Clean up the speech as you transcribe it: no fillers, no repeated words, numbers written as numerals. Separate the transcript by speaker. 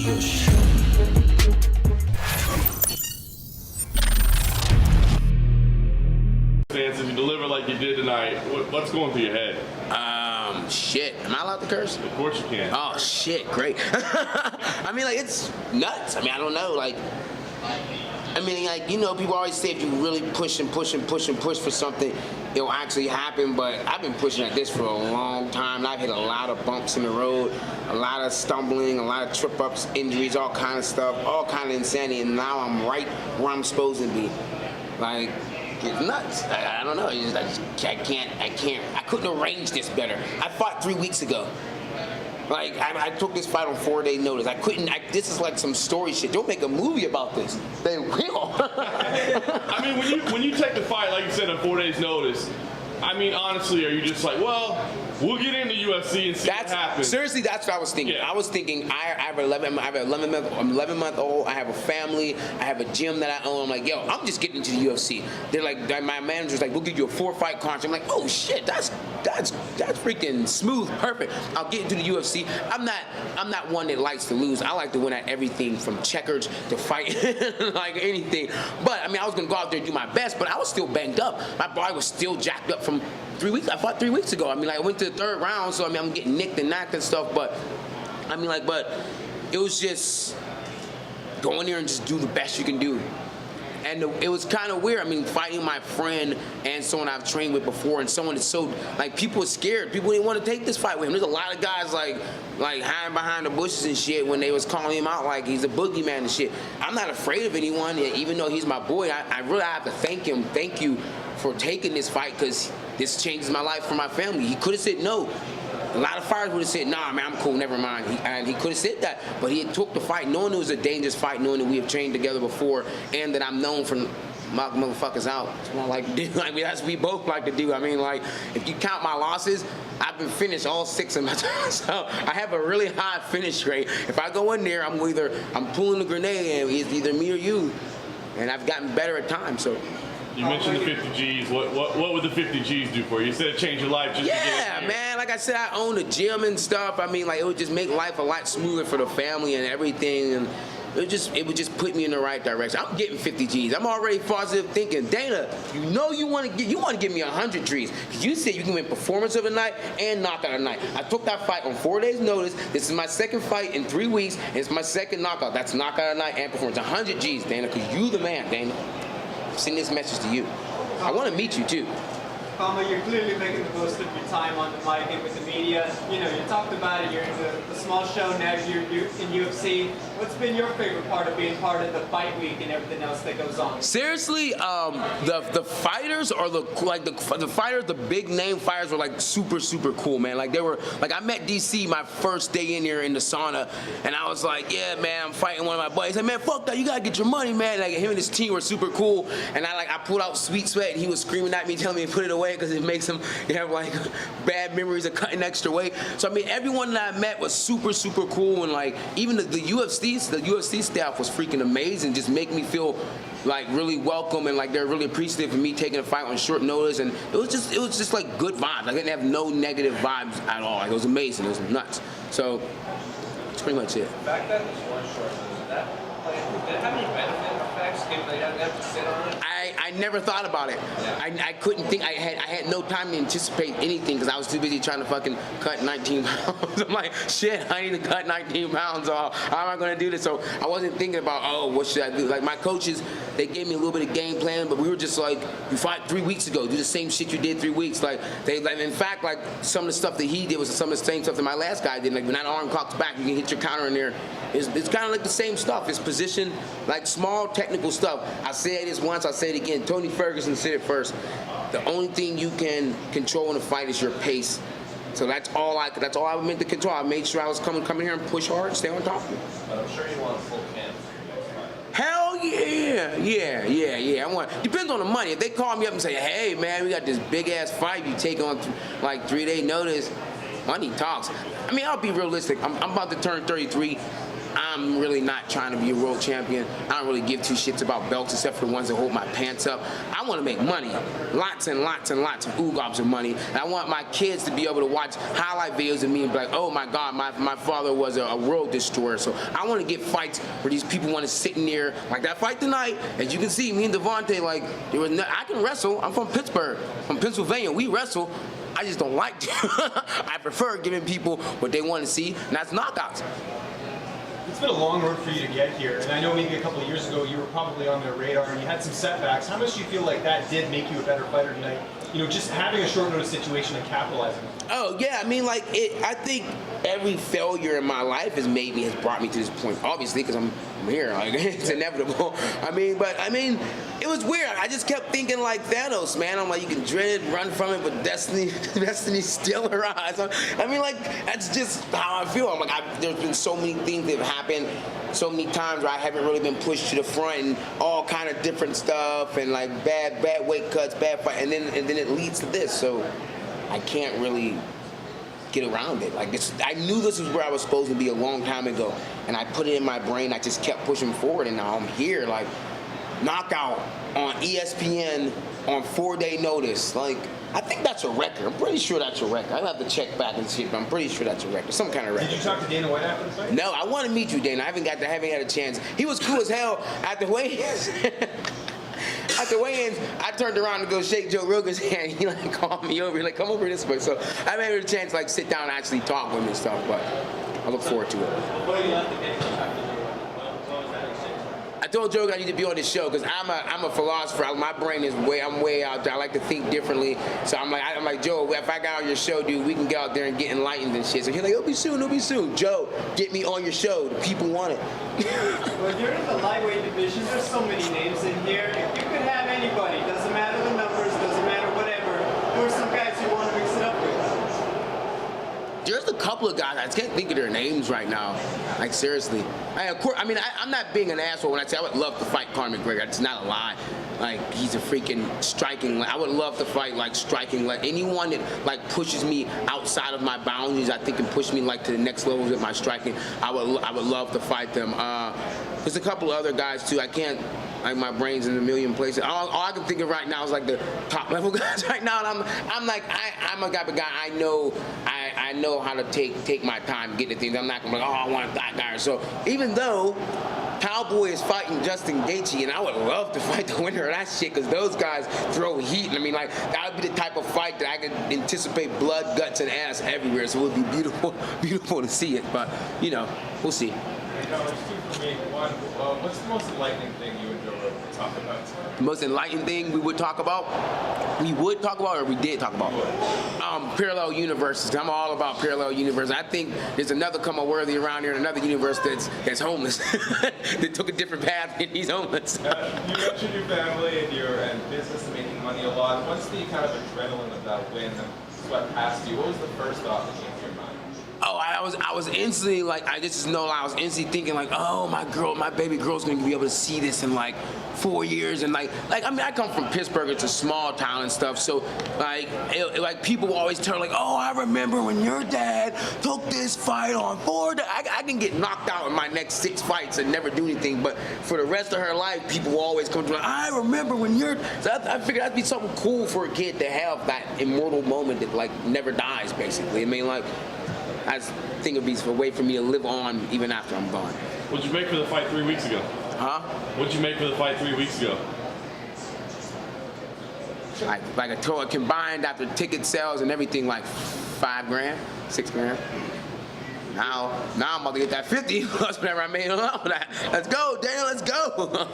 Speaker 1: If you deliver like you did tonight, what's going through your head?
Speaker 2: Shit. Am I allowed to curse?
Speaker 1: Of course you can.
Speaker 2: Oh, shit. Great. I mean, like, it's nuts. I mean, I don't know. Like, you know, people always say if you really push and push and push and push for something, it'll actually happen. But I've been pushing at this for a long time. And I've hit a lot of bumps in the road, a lot of stumbling, a lot of trip-ups, injuries, all kind of stuff, all kind of insanity. And now I'm right where I'm supposed to be. Like, it's nuts. I don't know. I couldn't arrange this better. I fought 3 weeks ago. Like, I took this fight on 4-day notice. This is like some story shit. Don't make a movie about this. They will.
Speaker 1: I mean, when you take the fight, like you said, on 4 days notice, I mean, honestly, are you just like, well, we'll get into UFC and see what happens?
Speaker 2: Seriously, that's what I was thinking. Yeah. I was thinking, I have an 11-month-old. I have a family. I have a gym that I own. I'm like, yo, I'm just getting into the UFC. They're like, my manager's like, we'll give you a 4-fight contract. I'm like, oh shit, that's freaking smooth, perfect. I'll get into the UFC. I'm not one that likes to lose. I like to win at everything from checkers to fight, like anything. But I mean, I was gonna go out there and do my best, but I was still banged up. My body was still jacked up from 3 weeks. I fought 3 weeks ago. I mean, like, I went to the 3rd round, so I mean, I'm getting nicked and knocked and stuff. But I mean, like, but it was just go in there and just do the best you can do. And it was kind of weird. I mean, fighting my friend and someone I've trained with before, and someone that's so, like, people are scared. People didn't want to take this fight with him. There's a lot of guys like hiding behind the bushes and shit when they was calling him out like he's a boogeyman and shit. I'm not afraid of anyone, even though he's my boy. I really have to thank him. Thank you for taking this fight, because this changes my life for my family. He could have said no. A lot of fighters would have said, nah, man, I'm cool, never mind. And he could have said that, but he took the fight knowing it was a dangerous fight, knowing that we have trained together before, and that I'm known for knocking motherfuckers out. That's what I like to do. I mean, that's what we both like to do. I mean, like, if you count my losses, I've been finished all 6 of my times. So I have a really high finish rate. If I go in there, I'm pulling the grenade, and it's either me or you. And I've gotten better at times, so.
Speaker 1: You mentioned the 50 G's. What would the 50 G's do for you? You said it changed your life just to get
Speaker 2: Yeah, man. Like I said, I own a gym and stuff. I mean, like, it would just make life a lot smoother for the family and everything. And it would just put me in the right direction. I'm getting 50 G's. I'm already positive thinking. Dana, you know you want to give me 100 G's. Because you said you can win performance of the night and knockout of the night. I took that fight on 4 days notice. This is my 2nd fight in 3 weeks. And it's my 2nd knockout. That's knockout of the night and performance. 100 G's, Dana, because you the man, Dana. Send this message to you. I want to meet you too.
Speaker 3: Khama, you're clearly making the most of your time on the mic and with the media. You know, you talked about it, you're in the small show, now you're in UFC. What's been your favorite part of being part of the fight week and everything else that goes on?
Speaker 2: Seriously, the fighters are the fighters, the big name fighters were like super cool, man. Like, they were, like, I met DC my first day in here in the sauna, and I was like, yeah, man, I'm fighting one of my buddies. Like, man, fuck that, you gotta get your money, man. Like, him and his team were super cool, and I pulled out Sweet Sweat, and he was screaming at me, telling me to put it away because it makes him have like bad memories of cutting extra weight. So I mean, everyone that I met was super cool, and like even the UFC staff was freaking amazing. Just make me feel like really welcome, and like they're really appreciative of me taking a fight on short notice, and it was just like good vibes. I didn't have no negative vibes at all. Like, it was amazing. It was nuts. So that's pretty much it.
Speaker 4: The fact that it was one short notice, did it have any benefit effects? Given they didn't have to sit on it.
Speaker 2: I never thought about it. Yeah. I couldn't think. I had no time to anticipate anything because I was too busy trying to fucking cut 19 pounds. I'm like, shit, I need to cut 19 pounds off. How am I gonna do this? So I wasn't thinking about, oh, what should I do? Like, my coaches, they gave me a little bit of game plan, but we were just like, you fought 3 weeks ago. Do the same shit you did 3 weeks. Like, in fact, like, some of the stuff that he did was some of the same stuff that my last guy did. Like, when that arm cocks back, you can hit your counter in there. It's kind of like the same stuff. It's position, like small technical stuff. I said this once, I'll say it again. Tony Ferguson said it first. The only thing you can control in a fight is your pace. So that's all I meant to control. I made sure I was coming here and push hard and stay on top of it.
Speaker 4: But I'm sure you want full camp.
Speaker 2: Hell yeah. I want. Depends on the money. If they call me up and say, hey man, we got this big ass fight you take on like 3-day notice, money talks. I mean, I'll be realistic. I'm about to turn 33. I'm really not trying to be a world champion. I don't really give two shits about belts except for the ones that hold my pants up. I want to make money. Lots and lots and lots of oogobs of money. And I want my kids to be able to watch highlight videos of me and be like, oh my God, my father was a world destroyer. So I want to get fights where these people want to sit in there. Like that fight tonight, as you can see, me and Devonte, like, I can wrestle. I'm from Pittsburgh, from Pennsylvania. We wrestle. I just don't like to. I prefer giving people what they want to see, and that's knockouts.
Speaker 5: It's been a long road for you to get here, and I know maybe a couple of years ago you were probably on their radar and you had some setbacks. How much do you feel like that did make you a better fighter tonight? You know, just having a short notice situation and capitalizing.
Speaker 2: Oh yeah, I mean, like I think every failure in my life has brought me to this point. Obviously, because I'm here, like it's inevitable. I mean, it was weird. I just kept thinking like Thanos, man. I'm like, you can dread it, run from it, but destiny still arrives. I mean, like that's just how I feel. I'm like, there's been so many things that have happened, so many times where I haven't really been pushed to the front, and all kind of different stuff, and like bad weight cuts, bad fight, and then it leads to this. So I can't really get around it. Like I knew this was where I was supposed to be a long time ago, and I put it in my brain. I just kept pushing forward, and now I'm here. Like knockout on ESPN on 4-day notice. Like I think that's a record. I'm pretty sure that's a record. I'll have to check back and see, but I'm pretty sure that's a record. Some kind of record.
Speaker 5: Did you talk to Dana White after the fight?
Speaker 2: No, I want to meet you, Dana. I haven't had a chance. He was cool as hell at the weigh-ins. At the weigh-ins, I turned around to go shake Joe Rogan's hand. He like called me over. He like, come over this way. So I haven't had a chance to like sit down and actually talk with him and stuff. But I look forward to it. I told Joe I need to be on this show because I'm a philosopher. My brain is I'm way out there. I like to think differently. So I'm like Joe, if I got on your show, dude, we can get out there and get enlightened and shit. So he's like, it'll be soon. Joe, get me on your show. The people want it.
Speaker 3: Well, you're in the lightweight division. There's so many names in here. If you could have anybody, doesn't matter the numbers, doesn't matter whatever. Who are some guys you want to mix it up with?
Speaker 2: There's a couple of guys, I can't think of their names right now. Like, seriously. I'm not being an asshole when I say I would love to fight Conor McGregor. It's not a lie. Like, he's a freaking striking. I would love to fight, like, striking. Like, anyone that, like, pushes me outside of my boundaries, I think, can push me, like, to the next levels with my striking. I would love to fight them. There's a couple of other guys, too. I can't, like, my brain's in a million places. All I can think of right now is, like, the top-level guys right now. And I'm like, I'm a type of guy, I know how to take my time and get the things. I'm not gonna be like, oh, I want that guy. So even though Cowboy is fighting Justin Gaethje, and I would love to fight the winner of that shit because those guys throw heat. I mean, like, that would be the type of fight that I could anticipate blood, guts, and ass everywhere. So it would be beautiful to see it. But, you know, we'll see.
Speaker 5: There's two for me. One, what's the most enlightening thing you would talk about?
Speaker 2: The most enlightening thing we would talk about? We would talk about, or we did talk about? Parallel universes. I'm all about parallel universes. I think there's another Khama Worthy around here in another universe that's homeless. That took a different path and he's homeless.
Speaker 5: You mentioned your family and business and making money a lot. Once the kind of adrenaline of that win swept past you, what was the first thought that came to your mind?
Speaker 2: Oh, I was instantly like, I was instantly thinking like, oh, my baby girl's gonna be able to see this in like 4 years, and like I mean, I come from Pittsburgh, it's a small town and stuff, so like people always tell like, oh, I remember when your dad took this fight on 4 days. I can get knocked out in my next 6 fights and never do anything, but for the rest of her life, people will always come to like, I remember when you're. So I figured that'd be something cool for a kid to have, that immortal moment that like never dies, basically. I mean, like, I think it'd be a way for me to live on even after I'm gone.
Speaker 1: What'd you make for the fight 3 weeks ago?
Speaker 2: Huh?
Speaker 1: What'd you make for the fight 3 weeks ago?
Speaker 2: Like a total combined after ticket sales and everything, like $5 grand, $6 grand. Now I'm about to get that 50 plus whatever I made on that. Let's go, Daniel, let's go.